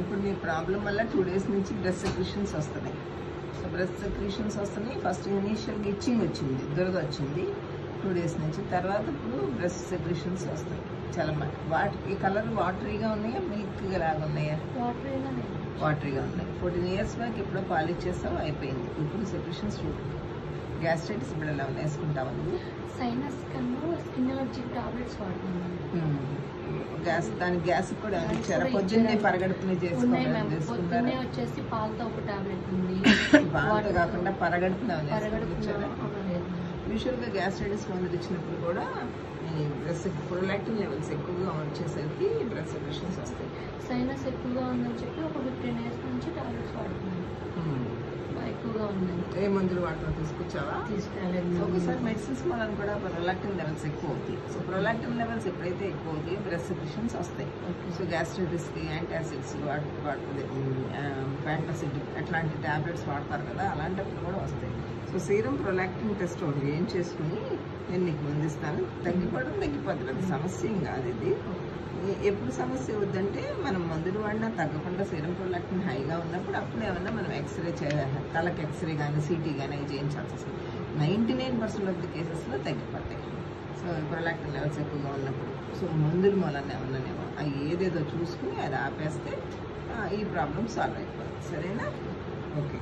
ఇప్పుడు మీ ప్రాబ్లం వల్ల 2 days నుంచి బ్రెస్ట్ సెక్రీషన్స్ వస్తున్నాయి. సో బ్రెస్ట్ సెక్రీషన్స్ వస్తున్నాయి. ఫస్ట్ ఇనీషియల్గా ఇచ్చింగ్ వచ్చింది, దురద వచ్చింది 2 days నుంచి. తర్వాత ఇప్పుడు బ్రెస్ట్ సెక్రీషన్స్ వస్తాయి చాలా. ఈ కలర్ వాటరీగా ఉన్నాయా, మిల్క్ లాగా ఉన్నాయా? వాటరీగా ఉన్నాయి. 14 years బ్యాక్ ఎప్పుడో పాలు ఇచ్చేస్తావు, అయిపోయింది. ఇప్పుడు సెక్రీషన్స్ గ్యాస్ట్రైటిస్ ఇప్పుడు ఎలా ఉన్నాయి, వేసుకుంటావా నువ్వు? సైనస్ కన్నా స్కిన్ అలర్జీ టాబ్లెట్స్ వాడుతున్నాను. గ్యాస్, దానికి గ్యాస్ కూడా ఇచ్చారా? పొద్దున్నే పరగడుపునే చేసుకున్నారా? వచ్చేసి పాలతో ఒక టాబ్లెట్ ఉంది. పాలతో కాకుండా పరగడుపున ఇచ్చారా? యూజువల్గా గ్యాస్ట్రైటిస్ మందులు ఇచ్చినప్పుడు కూడా ప్రొలాక్టిన్ లెవెల్స్ ఎక్కువగా వచ్చేసరికి బ్రెస్ట్ సెక్రీషన్స్ వస్తాయి. సైనస్ ఎక్కువగా ఉందని చెప్పి ఒక 15 years నుంచి టాబ్లెట్స్ వాడుతున్నాను. ఎక్కువగా ఉందని ఏ మందులు వాటిలో తీసుకొచ్చావా? తీసుకురాలేదు. ఒకసారి మెడిసిన్స్ వల్ల కూడా ప్రొలాక్టిన్ లెవెల్స్ ఎక్కువ అవుతాయి. సో ప్రొలాక్టిన్ లెవెల్స్ ఎప్పుడైతే ఎక్కువ అవుతాయి బ్రెస్ట్ సెక్రీషన్స్ వస్తాయి. సో గ్యాస్ట్రైటిస్కి యాంటాసిడ్స్ వాడుతుంది, ప్యాంటాసిడ్ అట్లాంటి ట్యాబ్లెట్స్ వాడతారు కదా, అలాంటప్పుడు కూడా వస్తాయి. సో సీరం ప్రొలాక్టిన్ టెస్ట్ ఒకటి ఏం చేసుకుని నేను నీకు అందిస్తాను. తగ్గిపోతుంది, అది సమస్య ఏం కాదు. ఇది ఎప్పుడు సమస్య అవుద్దంటే మనం మందులు వాడినా తగ్గకుండా సీరం ప్రొలాక్టిన్ హైగా ఉన్నప్పుడు అప్పుడు ఏమన్నా మనం ఎక్స్రే చేయాలి, తలకు ఎక్స్రే కానీ సిటీ కానీ అవి చేయించాల్సి వస్తుంది. 99% ఆఫ్ ది కేసెస్లో తగ్గిపోతాయి. సో ప్రొలాక్టిన్ లెవెల్స్ ఎక్కువగా ఉన్నప్పుడు. సో మందుల మూలన ఏమన్నానేమో అవి ఏదేదో చూసుకుని అది ఆపేస్తే ఈ ప్రాబ్లం సాల్వ్ అయిపోతుంది. సరేనా? ఓకే.